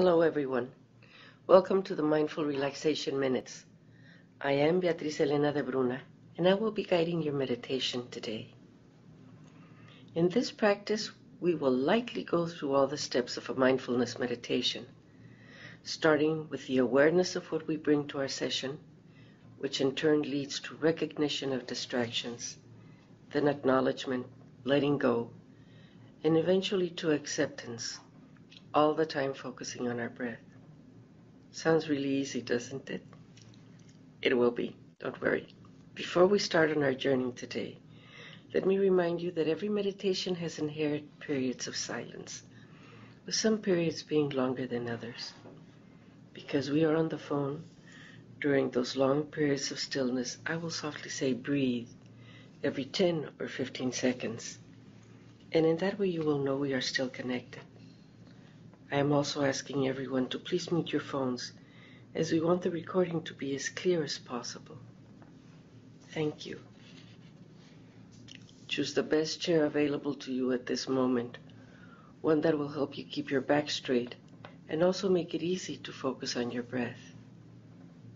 Hello everyone. Welcome to the Mindful Relaxation Minutes. I am Beatriz Elena de Bruna, and I will be guiding your meditation today. In this practice, we will likely go through all the steps of a mindfulness meditation, starting with the awareness of what we bring to our session, which in turn leads to recognition of distractions, then acknowledgement, letting go, and eventually to acceptance, all the time focusing on our breath. Sounds really easy, doesn't it? It will be, don't worry. Before we start on our journey today, let me remind you that every meditation has inherent periods of silence, with some periods being longer than others. Because we are on the phone, during those long periods of stillness, I will softly say breathe every 10 or 15 seconds. And in that way you will know we are still connected. I am also asking everyone to please mute your phones, as we want the recording to be as clear as possible. Thank you. Choose the best chair available to you at this moment, one that will help you keep your back straight and also make it easy to focus on your breath.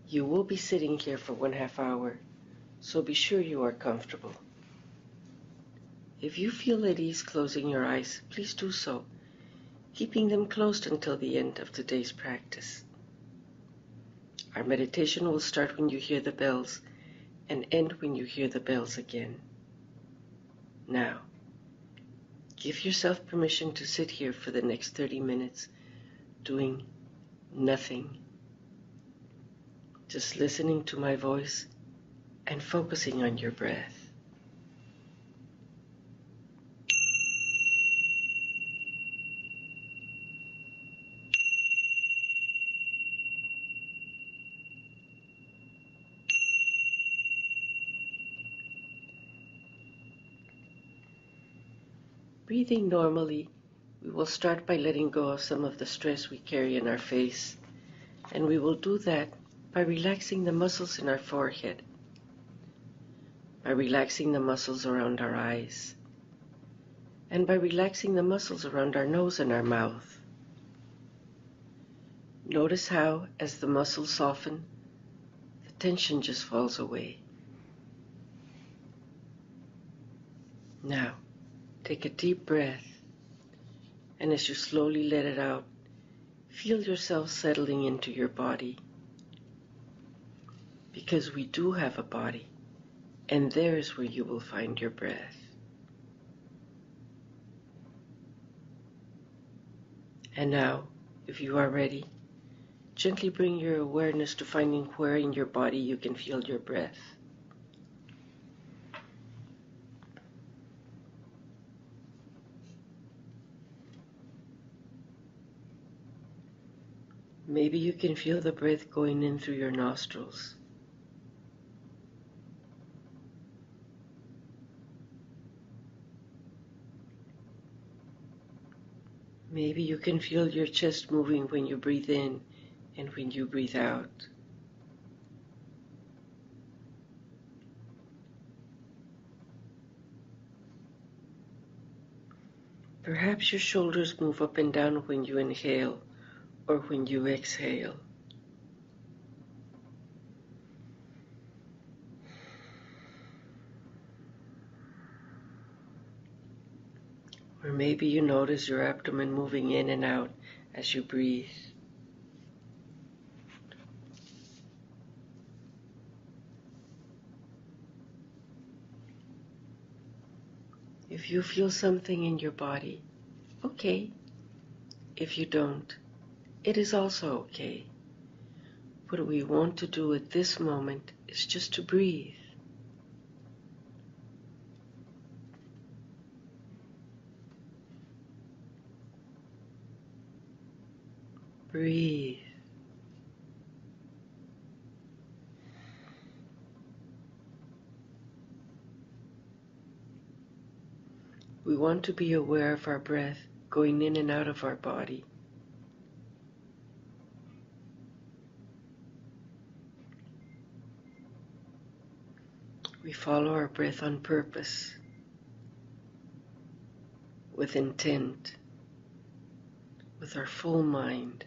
You will be sitting here for 1/2 hour, so be sure you are comfortable. If you feel at ease closing your eyes, please do so, keeping them closed until the end of today's practice. Our meditation will start when you hear the bells and end when you hear the bells again. Now, give yourself permission to sit here for the next 30 minutes doing nothing, just listening to my voice and focusing on your breath. Breathing normally, we will start by letting go of some of the stress we carry in our face, and we will do that by relaxing the muscles in our forehead, by relaxing the muscles around our eyes, and by relaxing the muscles around our nose and our mouth. Notice how, as the muscles soften, the tension just falls away. Now, take a deep breath, and as you slowly let it out, feel yourself settling into your body. Because we do have a body, and there is where you will find your breath. And now, if you are ready, gently bring your awareness to finding where in your body you can feel your breath. Maybe you can feel the breath going in through your nostrils. Maybe you can feel your chest moving when you breathe in and when you breathe out. Perhaps your shoulders move up and down when you inhale or when you exhale. Or maybe you notice your abdomen moving in and out as you breathe. If you feel something in your body, okay. If you don't, it is also okay. What we want to do at this moment is just to breathe. Breathe. We want to be aware of our breath going in and out of our body. We follow our breath on purpose, with intent, with our full mind.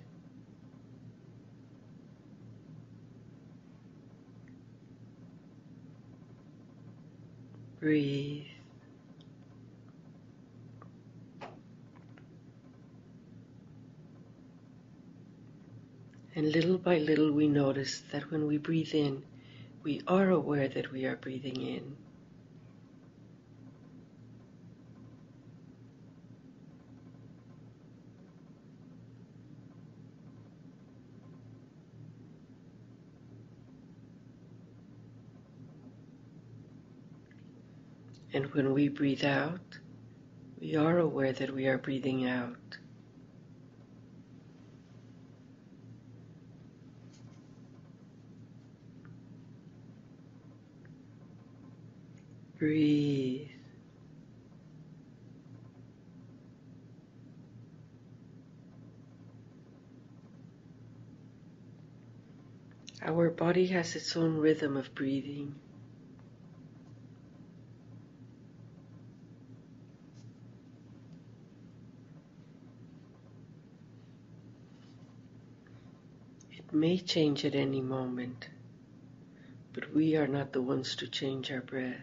Breathe. And little by little we notice that when we breathe in, we are aware that we are breathing in. And when we breathe out, we are aware that we are breathing out. Breathe. Our body has its own rhythm of breathing. It may change at any moment, but we are not the ones to change our breath.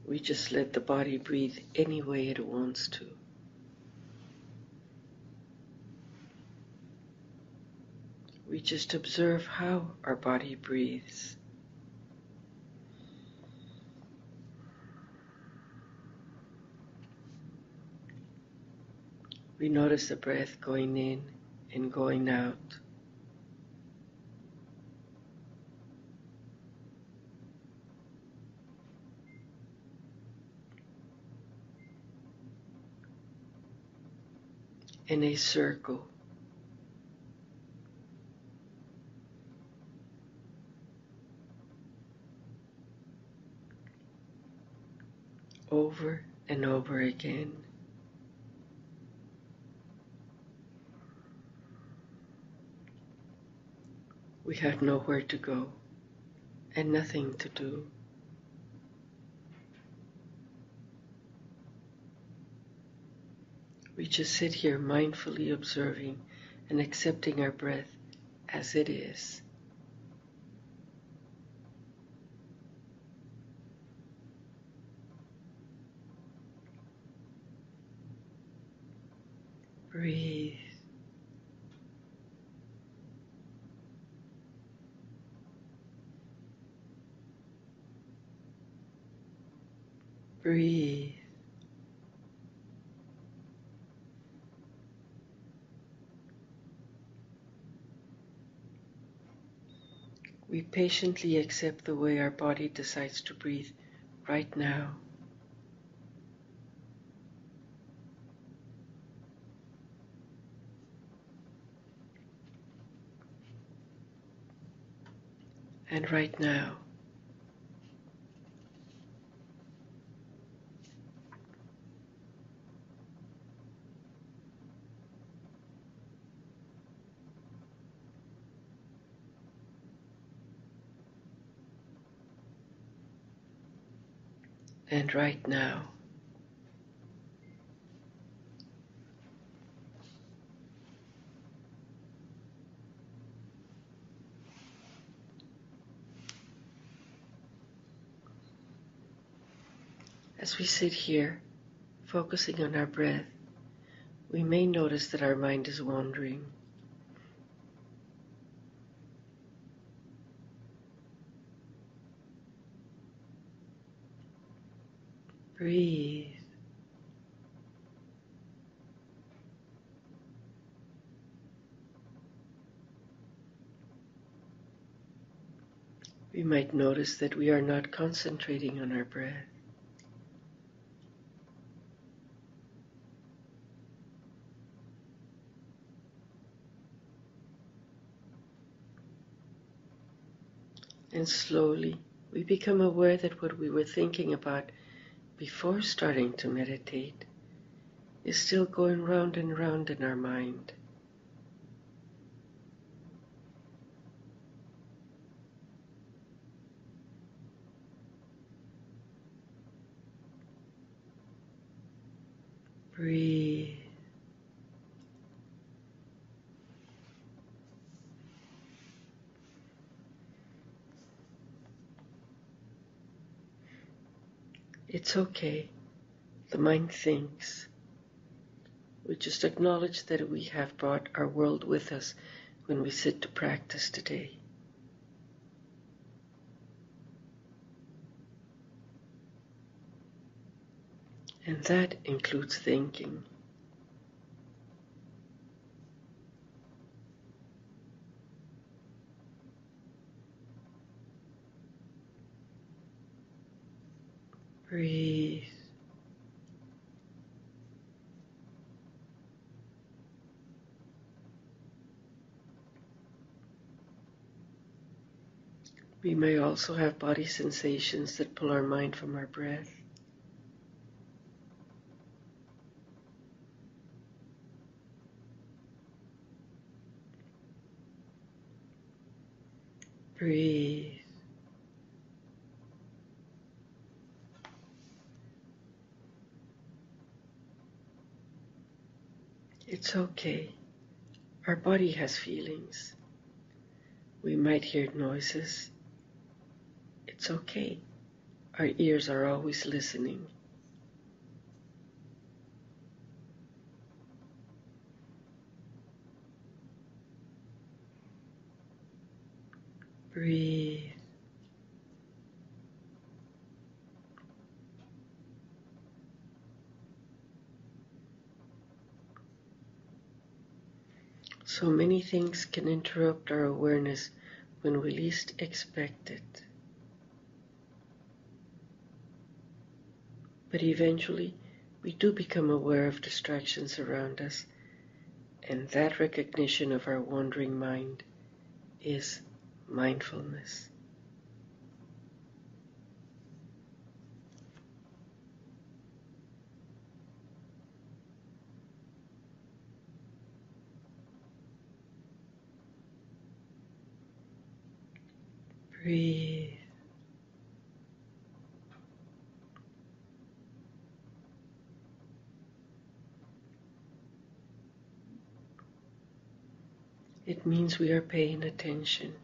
We just let the body breathe any way it wants to. We just observe how our body breathes. We notice the breath going in and going out. In a circle. Over and over again. We have nowhere to go and nothing to do. We just sit here mindfully observing and accepting our breath as it is. Breathe. Breathe. We patiently accept the way our body decides to breathe right now. And right now. And right now. As we sit here, focusing on our breath, we may notice that our mind is wandering. Breathe. We might notice that we are not concentrating on our breath. And slowly, we become aware that what we were thinking about before starting to meditate is still going round and round in our mind. Breathe. It's okay. The mind thinks. We just acknowledge that we have brought our world with us when we sit to practice today. And that includes thinking. Breathe. We may also have body sensations that pull our mind from our breath. Breathe. It's okay. Our body has feelings. We might hear noises. It's okay. Our ears are always listening. Breathe. So many things can interrupt our awareness when we least expect it. But eventually, we do become aware of distractions around us, and that recognition of our wandering mind is mindfulness. Breathe. It means we are paying attention.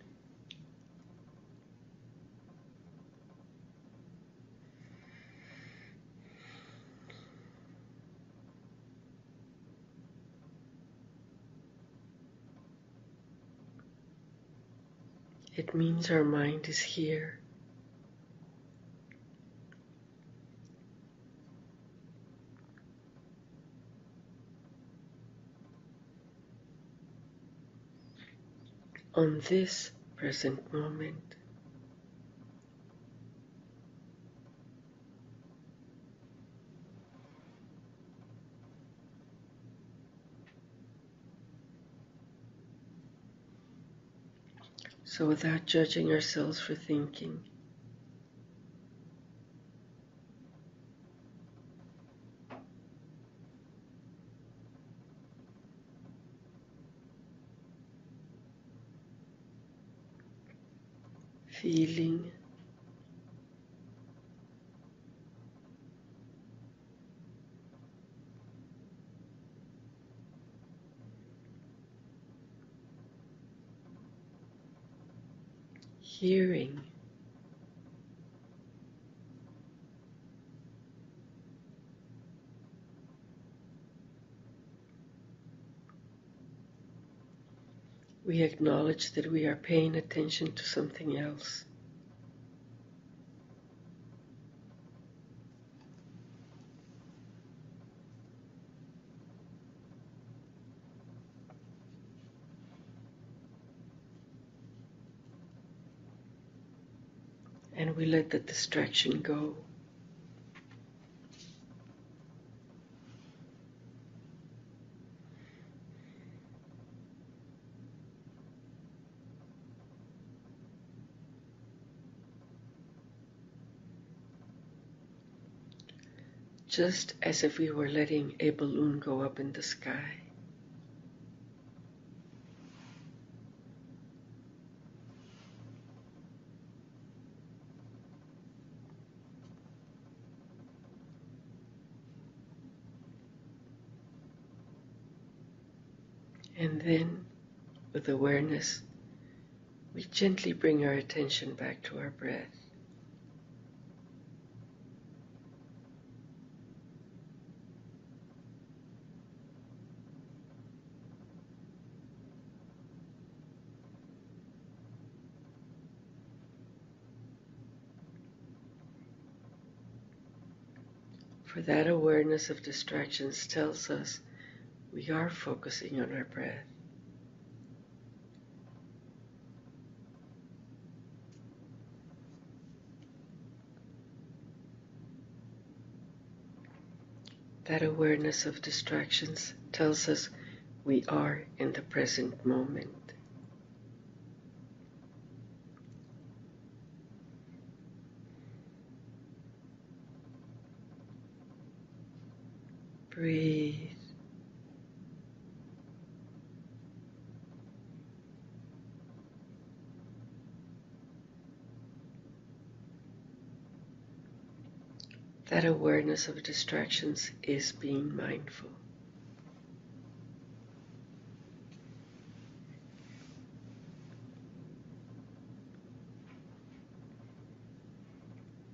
It means our mind is here. On this present moment. So without judging ourselves for thinking, feeling, hearing, we acknowledge that we are paying attention to something else. And we let the distraction go. Just as if we were letting a balloon go up in the sky. And then, with awareness, we gently bring our attention back to our breath. For that awareness of distractions tells us we are focusing on our breath. That awareness of distractions tells us we are in the present moment. Breathe. That awareness of distractions is being mindful.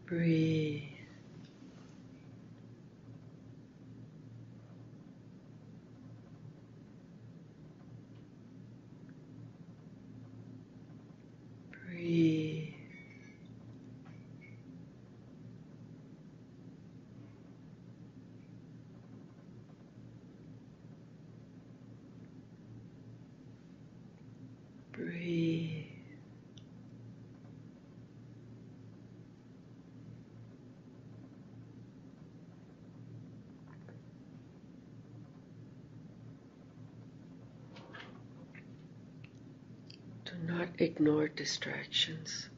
Breathe. Breathe. Breathe. Do not ignore distractions.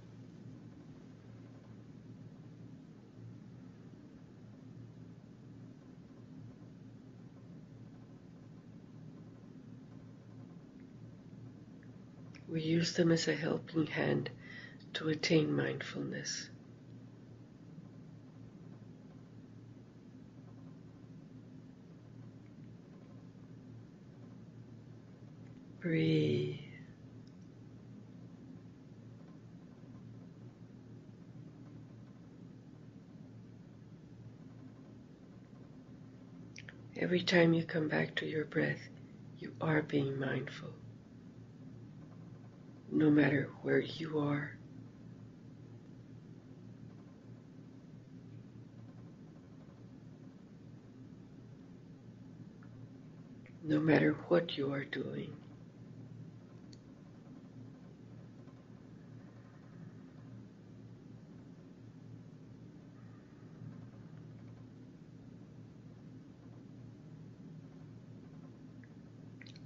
We use them as a helping hand to attain mindfulness. Breathe. Every time you come back to your breath, you are being mindful. No matter where you are, no matter what you are doing.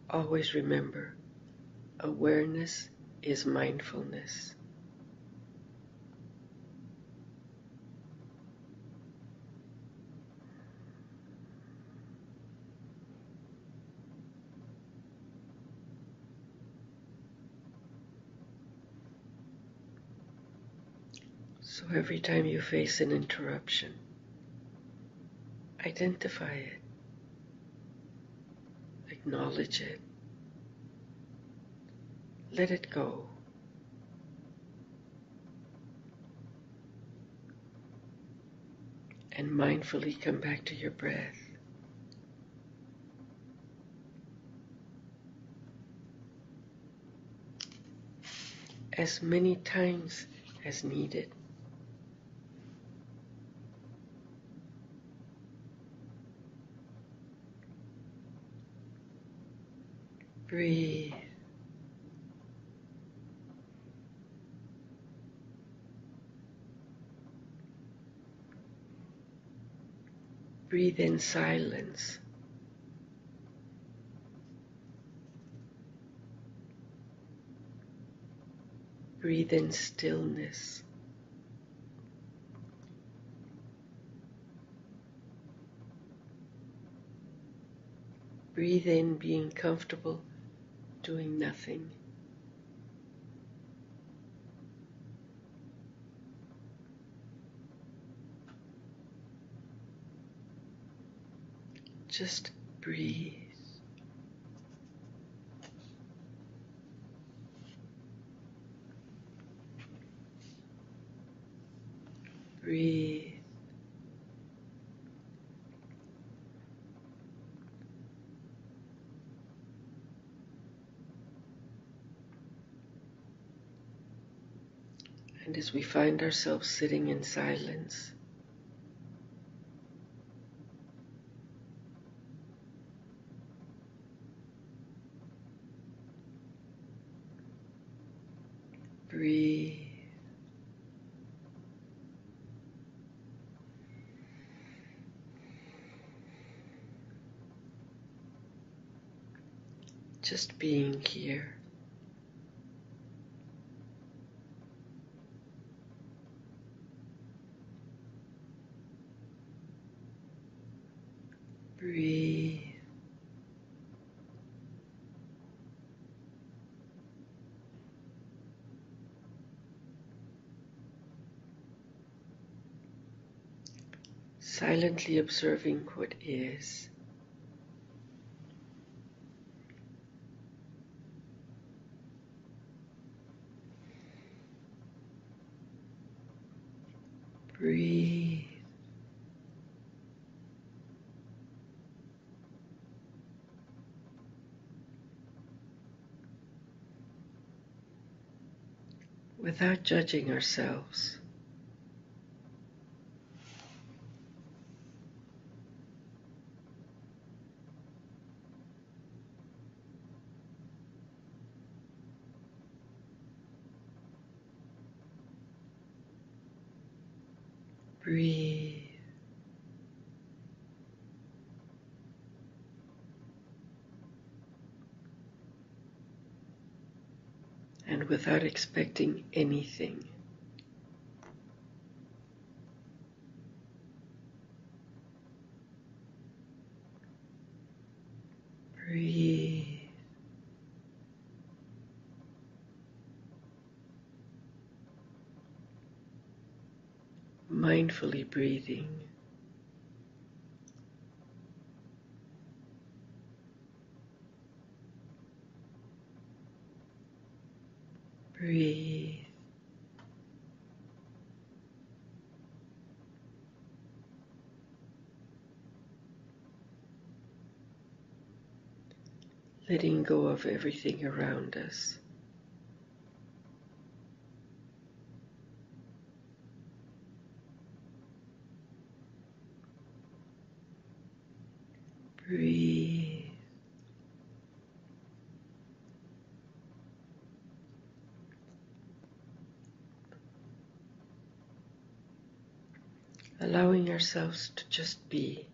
Always remember, awareness is mindfulness. So every time you face an interruption, identify it, acknowledge it, let it go. And mindfully come back to your breath. As many times as needed. Breathe. Breathe in silence. Breathe in stillness. Breathe in being comfortable doing nothing. Just breathe. Breathe. And as we find ourselves sitting in silence, Breathe. Just being here. Breathe. Silently observing what is. Breathe. Without judging ourselves. Breathe. And without expecting anything. Breathe. Mindfully breathing. Breathe. Letting go of everything around us. Breathe. Allowing ourselves to just be.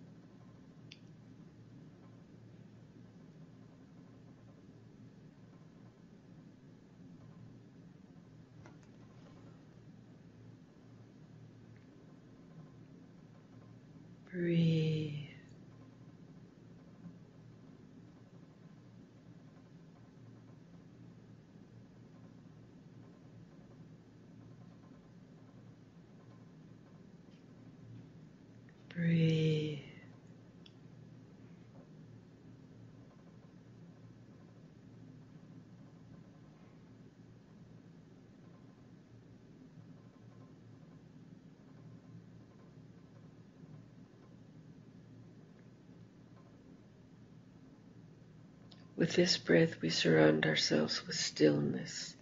Breathe. Breathe. With this breath, we surround ourselves with stillness.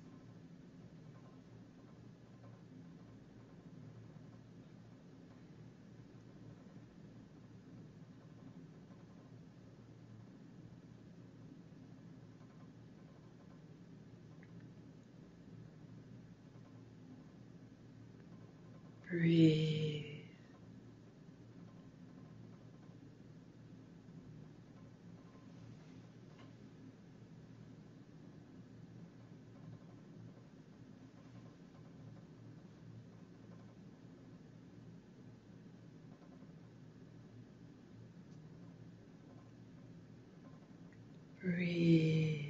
Breathe. Breathe.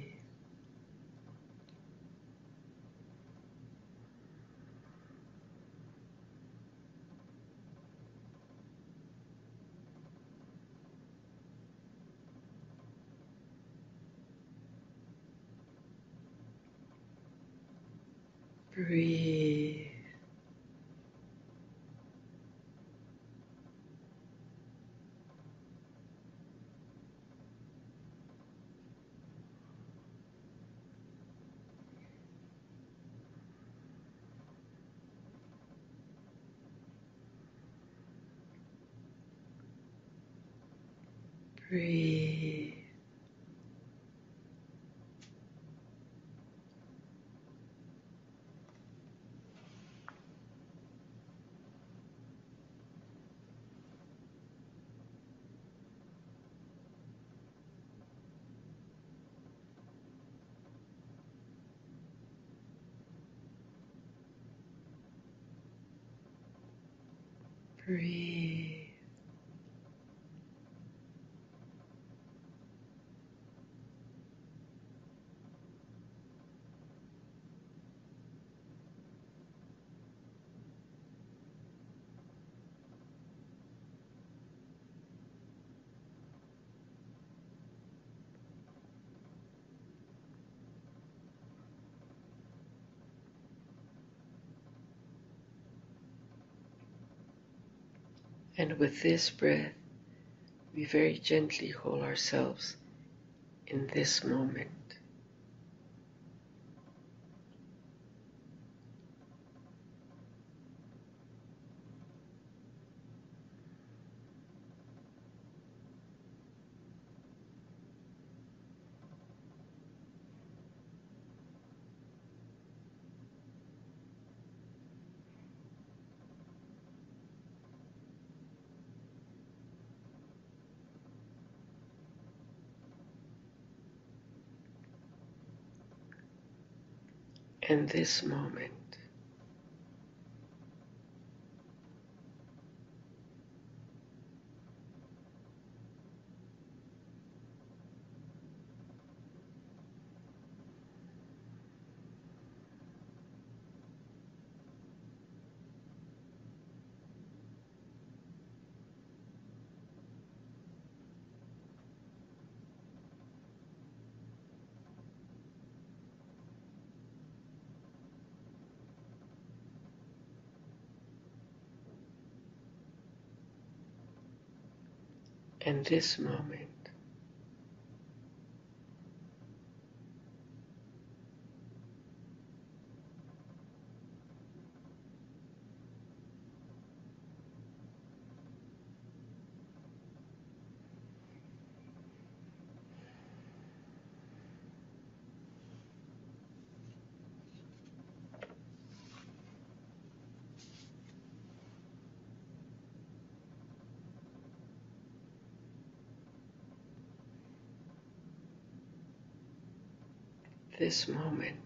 Breathe. Breathe. Breathe. And with this breath, we very gently hold ourselves in this moment. And this moment. And this moment. This moment.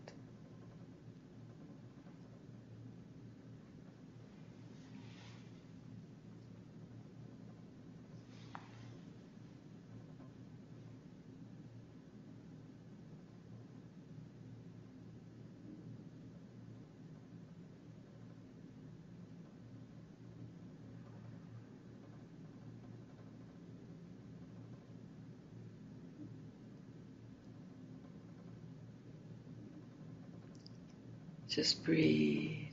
Just breathe.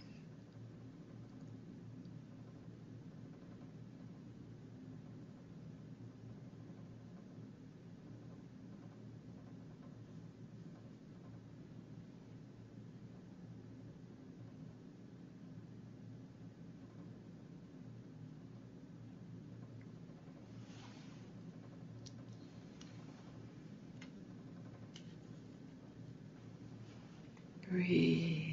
Breathe.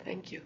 Thank you.